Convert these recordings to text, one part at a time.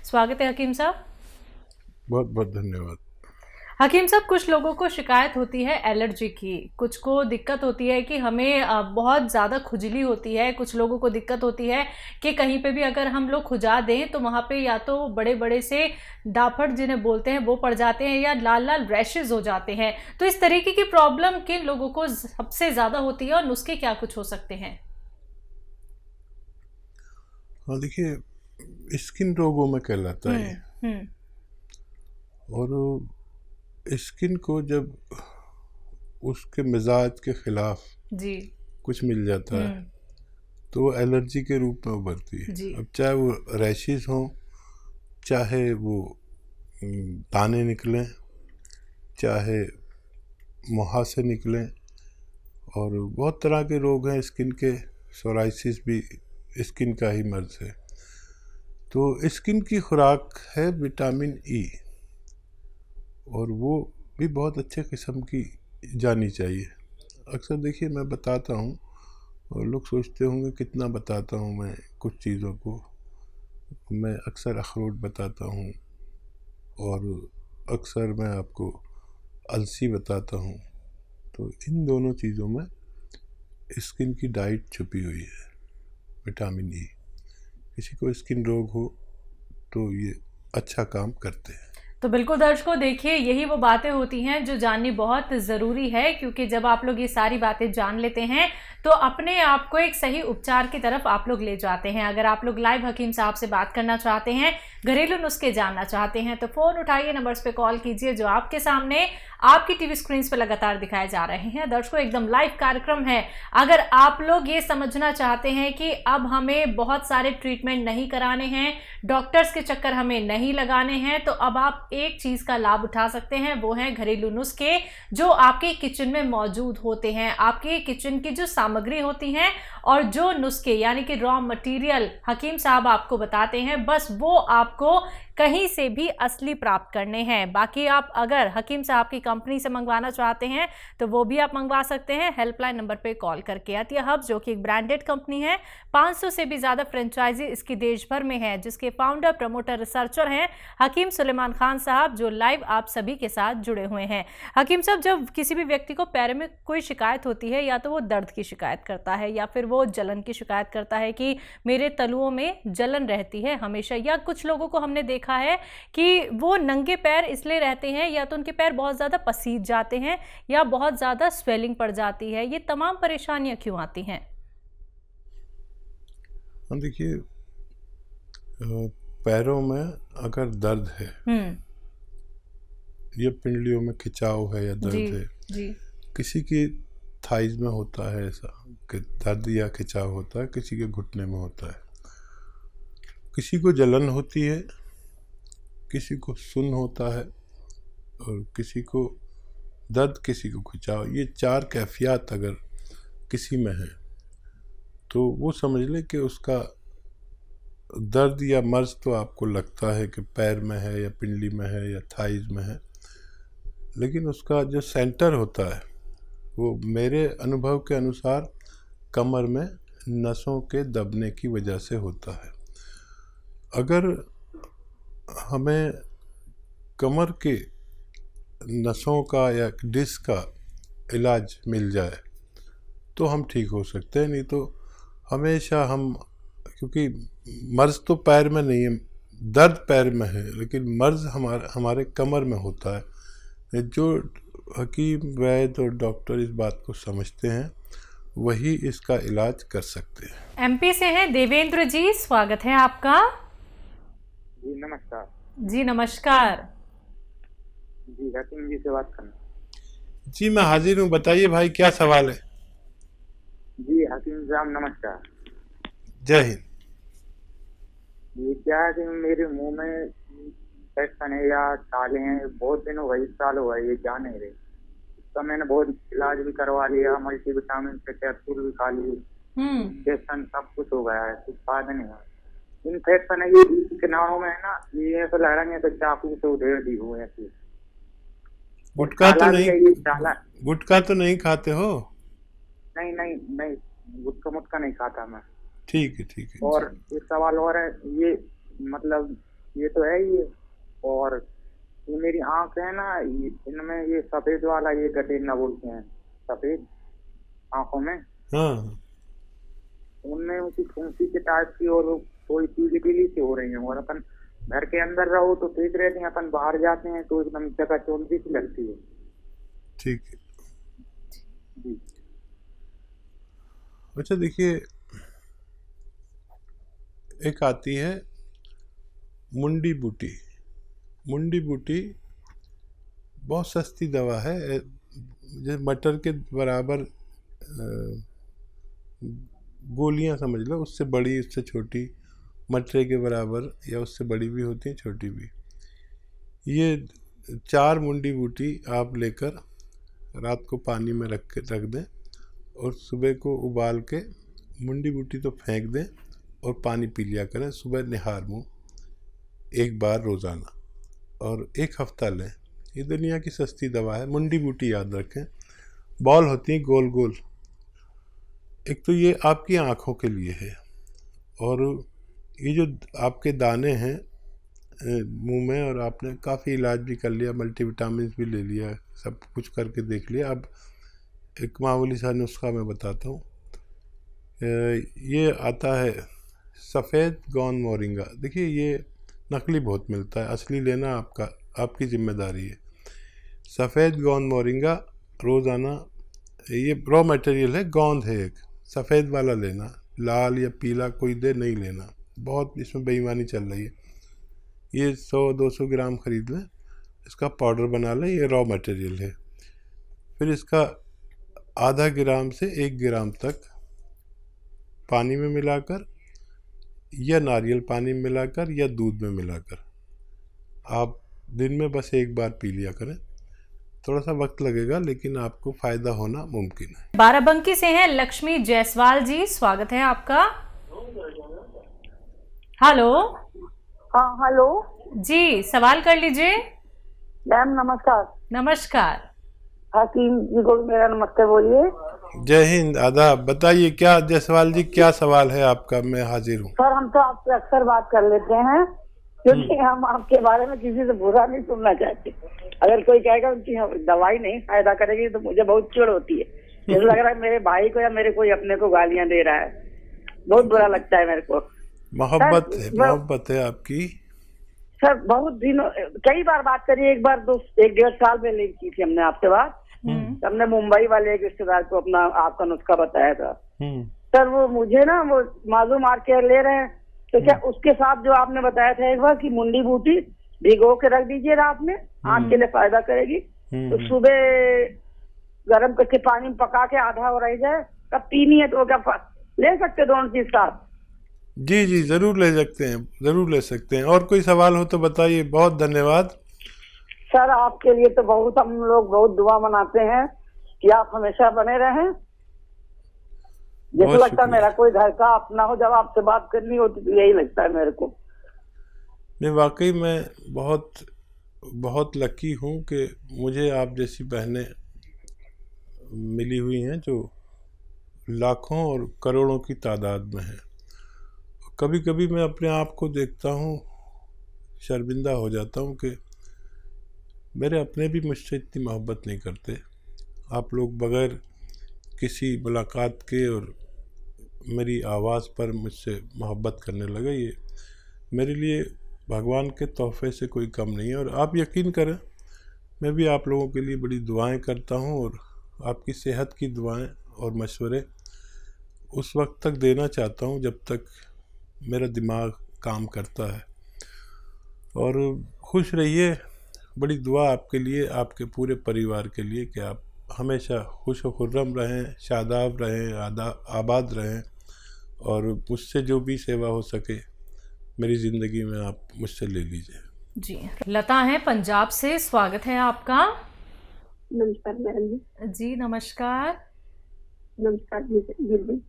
स्वागत है हकीम साहब। बहुत बहुत धन्यवाद। हकीम साहब, कुछ लोगों को शिकायत होती है एलर्जी की, कुछ को दिक्कत होती है कि हमें बहुत ज़्यादा खुजली होती है, कुछ लोगों को दिक्कत होती है कि कहीं पे भी अगर हम लोग खुजा दें तो वहाँ पे या तो बड़े बड़े से डाफड़ जिन्हें बोलते हैं वो पड़ जाते हैं या लाल लाल रैशेज हो जाते हैं। तो इस तरीके की प्रॉब्लम किन लोगों को सबसे ज़्यादा होती है और नुस्खे क्या कुछ हो सकते हैं? हाँ, देखिए, स्किन रोगों में कहलाता है हम्म। और स्किन को जब उसके मिजाज के खिलाफ जी। कुछ मिल जाता है तो वो एलर्जी के रूप में उभरती है। जी। अब चाहे वो रैशेज हों, चाहे वो दाने निकलें, चाहे मुहासे निकलें, और बहुत तरह के रोग हैं स्किन के। सोराइसिस भी स्किन का ही मर्ज है। तो स्किन की खुराक है विटामिन ई, और वो भी बहुत अच्छे किस्म की जानी चाहिए। अक्सर देखिए मैं बताता हूँ और लोग सोचते होंगे कितना बताता हूँ मैं कुछ चीज़ों को। मैं अक्सर अखरोट बताता हूँ और अक्सर मैं आपको अलसी बताता हूँ। तो इन दोनों चीज़ों में स्किन की डाइट छुपी हुई है, विटामिन ई। किसी को स्किन रोग हो तो ये अच्छा काम करते हैं। तो बिल्कुल दर्शकों, देखिए यही वो बातें होती हैं जो जाननी बहुत ज़रूरी है, क्योंकि जब आप लोग ये सारी बातें जान लेते हैं तो अपने आप को एक सही उपचार की तरफ आप लोग ले जाते हैं। अगर आप लोग लाइव हकीम साहब से बात करना चाहते हैं, घरेलू नुस्खे जानना चाहते हैं, तो फ़ोन उठाइए, नंबर्स पे कॉल कीजिए जो आपके सामने आपकी टीवी स्क्रीन पे लगातार दिखाए जा रहे हैं। दर्शकों, एकदम लाइव कार्यक्रम है। अगर आप लोग ये समझना चाहते हैं कि अब हमें बहुत सारे ट्रीटमेंट नहीं कराने हैं, डॉक्टर्स के चक्कर हमें नहीं लगाने हैं, तो अब आप एक चीज का लाभ उठा सकते हैं, वो है घरेलू नुस्खे जो आपके किचन में मौजूद होते हैं। आपके किचन की जो सामग्री होती है और जो नुस्खे यानी कि रॉ मटेरियल हकीम साहब आपको बताते हैं, बस वो आपको कहीं से भी असली प्राप्त करने हैं। बाकी आप अगर हकीम साहब की कंपनी से मंगवाना चाहते हैं तो वो भी आप मंगवा सकते हैं हेल्पलाइन नंबर पे कॉल करके। अतिया हब जो कि एक ब्रांडेड कंपनी है, 500 से भी ज्यादा फ्रेंचाइजी इसकी देश भर में है, जिसके फाउंडर, प्रमोटर, रिसर्चर हैं हकीम सुलेमान खान साहब, जो लाइव आप सभी के साथ जुड़े हुए हैं। हकीम साहब, जब किसी भी व्यक्ति को पैर में कोई शिकायत होती है, या तो वो दर्द की शिकायत करता है या फिर वो जलन की शिकायत करता है कि मेरे तलुओं में जलन रहती है हमेशा, या कुछ लोगों को हमने देखा है कि वो नंगे पैर इसलिए रहते हैं या तो उनके पैर बहुत ज़्यादा पसीज जाते हैं या बहुत ज़्यादा स्वेलिंग पड़ जाती है, ये तमाम परेशानियां क्यों आती हैं? देखिए, पैरों में अगर दर्द है या पिंडलियों में खिंचाव है या दर्द है, जी। किसी की थाइज में होता है ऐसा कि दर्द या खिंचाव होता है, किसी के घुटने में होता है, किसी को जलन होती है, किसी को सुन्न होता है, और किसी को दर्द, किसी को खिंचाव। ये 4 कैफियत अगर किसी में है तो वो समझ ले कि उसका दर्द या मर्ज तो आपको लगता है कि पैर में है या पिंडली में है या थाइज में है, लेकिन उसका जो सेंटर होता है वो मेरे अनुभव के अनुसार कमर में नसों के दबने की वजह से होता है। अगर हमें कमर के नसों का या डिस्क का इलाज मिल जाए तो हम ठीक हो सकते हैं, नहीं तो हमेशा हम, क्योंकि मर्ज तो पैर में नहीं है, दर्द पैर में है, लेकिन मर्ज हमारे कमर में होता है। जो हकीम, वैद्य और डॉक्टर इस बात को समझते हैं वही इसका इलाज कर सकते हैं। एमपी से हैं देवेंद्र जी, स्वागत है आपका। जी नमस्कार। जी नमस्कार। जी हकीम जी से बात करना। जी मैं हाजिर हूँ, बताइए भाई क्या सवाल है। जी हकीम साहब नमस्कार। जय हिंद। ये क्या है कि मेरे मुंह में इन्फेक्शन है या छाले हैं, बहुत दिन हो गए, 1 साल हो गए, ये जा नहीं रहे। तो मैंने बहुत इलाज भी करवा लिया, मल्टीविटामिन से कैप्सूल भी खा लिए, इंजेक्शन सब कुछ हो गया है, कुछ फायदा नहीं हुआ। इन्फेक्शन है ये किनारों में है ना, ये ऐसा लग रहा है तो चाकू से उधेड़ दी हुए ऐसी। गुटखा तो नहीं खाते हो? नहीं नहीं नहीं, गुटखा मुटका नहीं खाता मैं। ठीक है। और एक सवाल और है, ये मतलब ये तो है ही है। और ये मेरी आंख है ना, इनमें ये सफेद वाला ये गठेना बोलते हैं, सफेद आंखों में, हाँ उनमें उनकी फुंसी के टाइप की और थोड़ी पीली पीली सी हो रही है। और अपन घर के अंदर रहो तो ठीक रहते हैं, अपन बाहर जाते हैं तो एकदम जगह चौंधी सी लगती है। ठीक है। जी। अच्छा देखिए, एक आती है मुंडी बूटी। मुंडी बूटी बहुत सस्ती दवा है, जैसे मटर के बराबर गोलियां समझ लो, उससे बड़ी उससे छोटी, मटरे के बराबर या उससे बड़ी भी होती हैं, छोटी भी। ये 4 मुंडी बूटी आप लेकर रात को पानी में रख दें और सुबह को उबाल के मुंडी बूटी तो फेंक दें और पानी पी लिया करें सुबह निहार मुँह 1 बार रोज़ाना, और 1 हफ्ता लें। ये दुनिया की सस्ती दवा है। मुंडी बूटी याद रखें, बॉल होती हैं गोल गोल। एक तो ये आपकी आँखों के लिए है, और ये जो आपके दाने हैं मुंह में, और आपने काफ़ी इलाज भी कर लिया, मल्टीविटामिन भी ले लिया, सब कुछ करके देख लिया, अब एक मामूली सा नुस्खा मैं बताता हूँ। ये आता है सफ़ेद गोंद मोरिंगा। देखिए ये नकली बहुत मिलता है, असली लेना आपकी जिम्मेदारी है। सफ़ेद गोंद मोरिंगा रोज़ाना, ये रॉ मटेरियल है, गोंद है एक, सफ़ेद वाला लेना, लाल या पीला कोई दे नहीं लेना, बहुत इसमें बेईमानी चल रही है। ये 100-200 ग्राम खरीद लें, इसका पाउडर बना लें, ये रॉ मटेरियल है। फिर इसका आधा ग्राम से 1 ग्राम तक पानी में मिलाकर या नारियल पानी में मिलाकर या दूध में मिलाकर आप दिन में बस 1 बार पी लिया करें। थोड़ा सा वक्त लगेगा लेकिन आपको फ़ायदा होना मुमकिन है। बाराबंकी से हैं लक्ष्मी जायसवाल जी, स्वागत है आपका। हेलो। हाँ हेलो जी, सवाल कर लीजिए। मैम नमस्कार। नमस्कार। हकीम जी को मेरा नमस्ते बोलिए। जय हिंद, आदाब। बताइए क्या जायसवाल जी, क्या सवाल है आपका? मैं हाजिर हूँ। सर हम तो आपसे अक्सर बात कर लेते हैं, क्योंकि हम आपके बारे में किसी से बुरा नहीं सुनना चाहते। अगर कोई कहेगा उनकी दवाई नहीं फायदा करेगी तो मुझे बहुत चिढ़ होती है। जैसे लग रहा है मेरे भाई को या मेरे कोई अपने को गालियां दे रहा है, बहुत बुरा लगता है मेरे को। मोहब्बत है आपकी। सर बहुत दिनों, कई बार बात करी, एक बार 1-1.5 साल पहले की थी हमने आपसे बात। हमने मुंबई वाले एक रिश्तेदार को अपना आपका नुस्खा बताया था। सर वो मुझे ना वो मालूम आर केयर ले रहे हैं, तो क्या उसके साथ जो आपने बताया था एक बार कि मुंडी बूटी भिगो के रख दीजिए रात में, आँख के लिए फायदा करेगी, तो सुबह गर्म करके पानी में पका के आधा हो रह जाए, तब पीनी है, तो क्या ले सकते दोनों चीज साथ? जी जी जरूर ले सकते हैं, जरूर ले सकते हैं। और कोई सवाल हो तो बताइए। बहुत धन्यवाद सर, आपके लिए तो बहुत हम लोग बहुत दुआ मनाते हैं कि आप हमेशा बने रहें। जैसे लगता है मेरा कोई घर का अपना हो, जब आपसे बात करनी होती तो यही लगता है मेरे को। नहीं, वाकई मैं बहुत बहुत लकी हूँ कि मुझे आप जैसी बहनें मिली हुई हैं जो लाखों और करोड़ों की तादाद में हैं। कभी कभी मैं अपने आप को देखता हूँ, शर्मिंदा हो जाता हूँ कि मेरे अपने भी मुझसे इतनी मोहब्बत नहीं करते। आप लोग बग़ैर किसी मुलाकात के और मेरी आवाज़ पर मुझसे मोहब्बत करने लगे, ये मेरे लिए भगवान के तोहफे से कोई कम नहीं है। और आप यकीन करें, मैं भी आप लोगों के लिए बड़ी दुआएं करता हूं, और आपकी सेहत की दुआएं और मशवरे उस वक्त तक देना चाहता हूं जब तक मेरा दिमाग काम करता है। और खुश रहिए, बड़ी दुआ आपके लिए, आपके पूरे परिवार के लिए कि आप हमेशा खुश व खुर्रम रहें, शादाब रहें, आबाद रहें, और मुझसे जो भी सेवा हो सके मेरी ज़िंदगी में आप मुझसे ले लीजिए। जी, लता है पंजाब से, स्वागत है आपका। नमस्कार मैडम जी। जी नमस्कार। नमस्कार जी।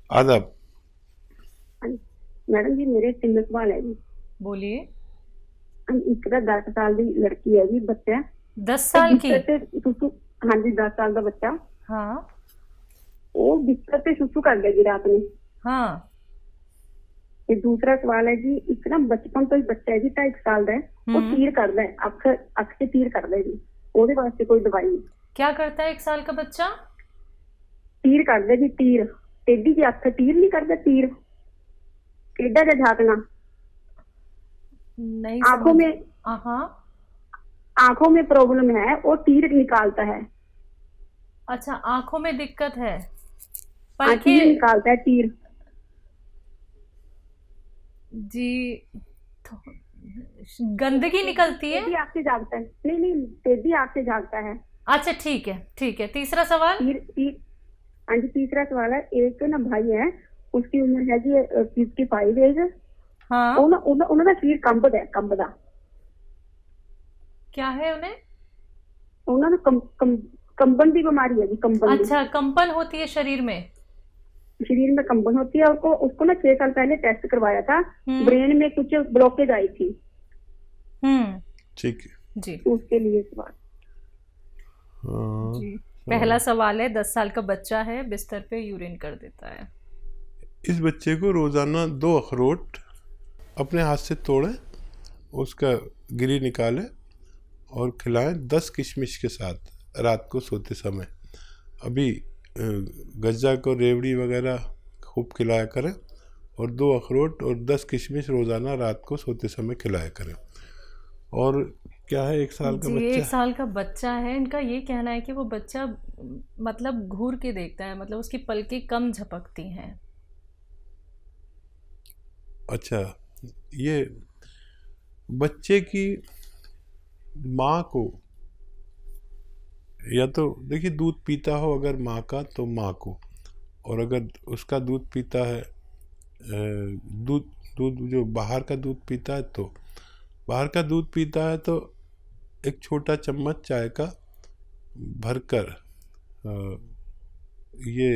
आदाब। मैडम जी मेरे 3 सवाल है जी। बोलिए। एक 10 साल की लड़की है जी, बच्चा 10 साल की? हाँ जी 10 साल का बच्चा। हाँ। वो बिस्तर पे सुसु कर गया जी रात में। हाँ। ये दूसरा सवाल है जी, इतना बचपन तो ही बच्चा है जी 2.5 साल ਦਾ वो तीर करता है, अख से तीर करता है जी, ਉਹਦੇ ਵਾਸਤੇ कोई दवाई नहीं। क्या करता है 1 साल का बच्चा? तीर करता है जी, तीर टेढ़ी जी अख तीर नहीं करता, तीर टेढ़ा जा झाकना नहीं आंखों में, हाँ आंखों में प्रॉब्लम है, वो तीर निकालता है। अच्छा, आंखों में दिक्कत है, तीर निकालता है, तीर जी। तो गंदगी निकलती है, टेढ़ी आंख से झाकता है, नहीं टेढ़ी आंख से झाकता है। अच्छा ठीक है। तीसरा सवाल? तीर हाँ जी, तीसरा सवाल है, एक ना भाई है, उसकी उम्र है जी 55 एज। हाँ, उन्होंने शरीर कंबदा क्या है उन्हें? उन्होंने कंबन की बीमारी है जी, कंबन। अच्छा, कंपन होती है शरीर में? शरीर में कंबन होती है। उसको ना 6 साल पहले टेस्ट करवाया था, ब्रेन में कुछ ब्लॉकेज आई थी। ठीक है जी, उसके लिए सवाल। जी। पहला सवाल है, 10 साल का बच्चा है, बिस्तर पे यूरिन कर देता है। इस बच्चे को रोजाना 2 अखरोट अपने हाथ से तोड़ें, उसका गिरी निकालें और खिलाएं 10 किशमिश के साथ रात को सोते समय। अभी गज्जा को रेवड़ी वगैरह खूब खिलाया करें और 2 अखरोट और 10 किशमिश रोज़ाना रात को सोते समय खिलाया करें। और क्या है 1 साल का बच्चा? 1 साल का बच्चा है, इनका ये कहना है कि वो बच्चा मतलब घूर के देखता है, मतलब उसकी पलकें कम झपकती हैं। अच्छा, ये बच्चे की माँ को, या तो देखिए दूध पीता हो अगर माँ का तो माँ को, और अगर उसका दूध पीता है, दूध जो बाहर का दूध पीता है तो बाहर का दूध पीता है तो एक छोटा चम्मच चाय का भरकर ये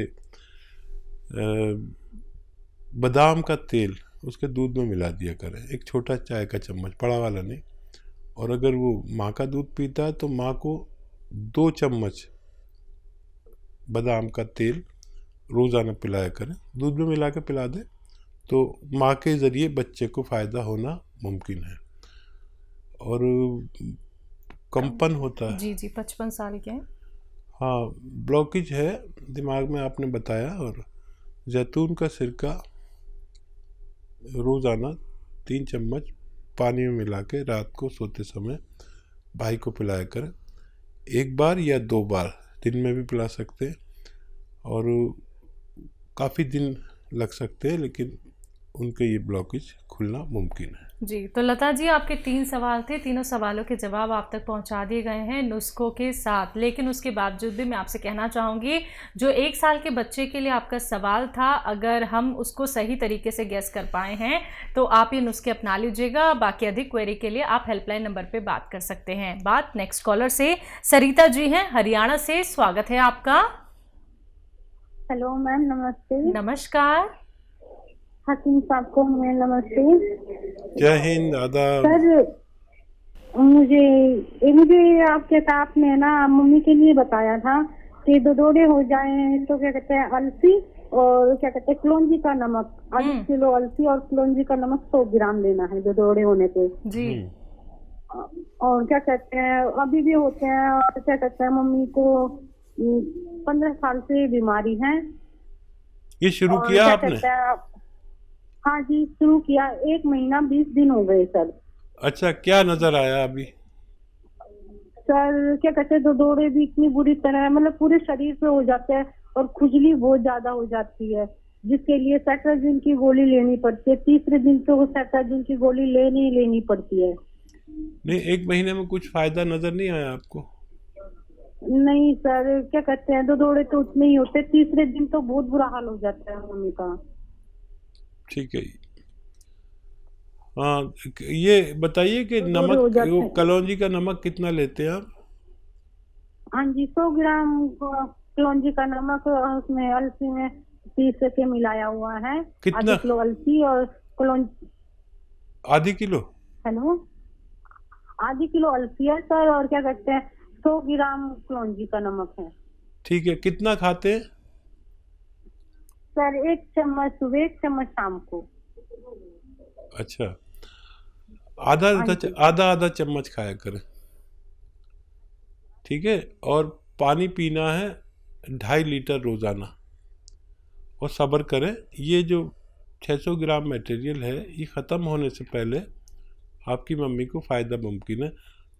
बादाम का तेल उसके दूध में मिला दिया करें, एक छोटा चाय का चम्मच, बड़ा वाला नहीं। और अगर वो माँ का दूध पीता है तो माँ को 2 चम्मच बादाम का तेल रोज़ाना पिलाया करें, दूध में मिला के पिला दें तो माँ के ज़रिए बच्चे को फ़ायदा होना मुमकिन है। और कंपन होता है जी 55 साल के हैं। हाँ, ब्लॉकेज है दिमाग में आपने बताया। और जैतून का सिरका रोज़ाना 3 चम्मच पानी में मिला के रात को सोते समय भाई को पिलाया करें, 1 बार या 2 बार दिन में भी पिला सकते हैं। और काफ़ी दिन लग सकते हैं लेकिन उनके ये ब्लॉकेज खुलना मुमकिन है। जी, तो लता जी आपके 3 सवाल थे, तीनों सवालों के जवाब आप तक पहुंचा दिए गए हैं नुस्खों के साथ। लेकिन उसके बावजूद भी मैं आपसे कहना चाहूँगी, जो 1 साल के बच्चे के लिए आपका सवाल था, अगर हम उसको सही तरीके से गेस कर पाए हैं तो आप ये नुस्खे अपना लीजिएगा। बाकी अधिक क्वेरी के लिए आप हेल्पलाइन नंबर पर बात कर सकते हैं। बात नेक्स्ट कॉलर से सरिता जी हैं हरियाणा से, स्वागत है आपका। हेलो मैम, नमस्ते। नमस्कार। हकीम साहब को मैं नमस्ते। जय हिंद, आदाब। सर मुझे आपने ना मम्मी के लिए बताया था कि दौरे हो जाए तो क्या कहते हैं अलसी और क्या कहते हैं कलौंजी का नमक, 1 किलो अलसी और कलौंजी का नमक 100 ग्राम लेना है दौरे होने पे जी। और क्या कहते हैं अभी भी होते हैं, और क्या कहते हैं मम्मी को 15 साल से बीमारी है। ये शुरू किया आपने? हाँ जी, शुरू किया, 1 महीना 20 दिन हो गए सर। अच्छा, क्या नजर आया अभी? सर क्या कहते हैं दौरे भी इतनी बुरी तरह मतलब पूरे शरीर पे हो जाते हैं और खुजली बहुत ज्यादा हो जाती है, जिसके लिए सेट्राजिन की गोली लेनी पड़ती है। 3रे दिन तो सेट्राजिन की गोली लेनी पड़ती है। नहीं, 1 महीने में कुछ फायदा नजर नहीं आया आपको? नहीं सर, क्या कहते हैं दौरे तो उतने ही होते, 3रे दिन तो बहुत बुरा हाल हो जाता है मम्मी का। ठीक है। हाँ, ये बताइए कि नमक, वो कलौंजी का नमक कितना लेते हैं आप? हाँ जी, 100 ग्राम कलौंजी का नमक, उसमें अलसी में पीस के मिलाया हुआ है। कितना? 1/2 किलो अलसी और कलौंजी। 1/2 किलो? हेलो, 1/2 किलो अलसी है सर, और क्या कहते हैं 100 ग्राम कलौंजी का नमक है। ठीक है। कितना खाते हैं सर? 1 चम्मच सुबह, 1 चम्मच शाम को। अच्छा, आधा चम्मच खाया करें, ठीक है। और पानी पीना है 2.5 लीटर रोज़ाना। और सब्र करें, ये जो 600 ग्राम मटेरियल है ये ख़त्म होने से पहले आपकी मम्मी को फ़ायदा मुमकिन है।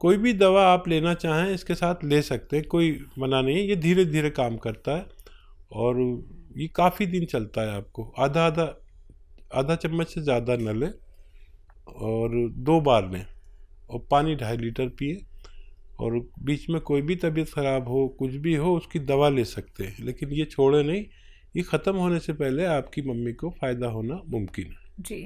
कोई भी दवा आप लेना चाहें इसके साथ ले सकते हैं, कोई मना नहीं है। ये धीरे धीरे काम करता है और ये काफ़ी दिन चलता है। आपको आधा चम्मच से ज़्यादा न लें और 2 बार लें, और पानी 2.5 लीटर पिए। और बीच में कोई भी तबीयत ख़राब हो, कुछ भी हो, उसकी दवा ले सकते हैं, लेकिन ये छोड़े नहीं। ये ख़त्म होने से पहले आपकी मम्मी को फ़ायदा होना मुमकिन है। जी।